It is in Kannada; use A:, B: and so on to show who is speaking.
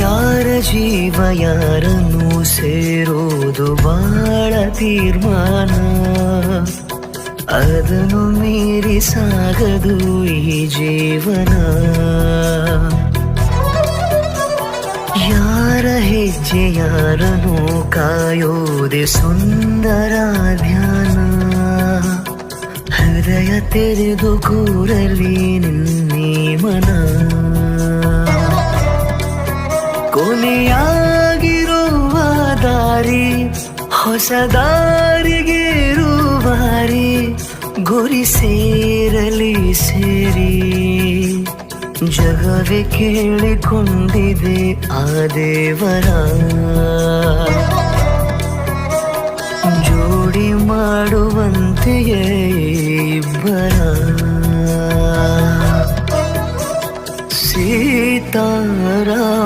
A: ಯಾರ ಜೀವ ಯಾರನ್ನು ಸೇರೋದು ಬಾಳ ತೀರ್ಮಾನ, ಅದನ್ನು ಮೀರಿ ಸಾಗದು ಈ ಜೀವನ. ಯಾರ ಹೆಜ್ಜೆ ಯಾರನ್ನು ಕಾಯೋದೆ ಸುಂದರ ಧ್ಯಾನ, ಹೃದಯ ತೆರೆದು ಕೂರಲಿ ನಿನ್ನೆ ಮನ. ಕೊನೆಯಾಗಿರುವ ದಾರಿ ಹೊಸ ದಾರಿಗೇರುವಾರಿ, ಗುರಿ ಸೇರಲಿ ಸೇರಿ ಜಗವೇ ಕೇಳಿಕೊಂಡಿದೆ ಆ ದೇವರ. ಜೋಡಿ ಮಾಡುವಂತೆಯೇ ಇಬ್ಬರ. ಸೀತಾರಾಮ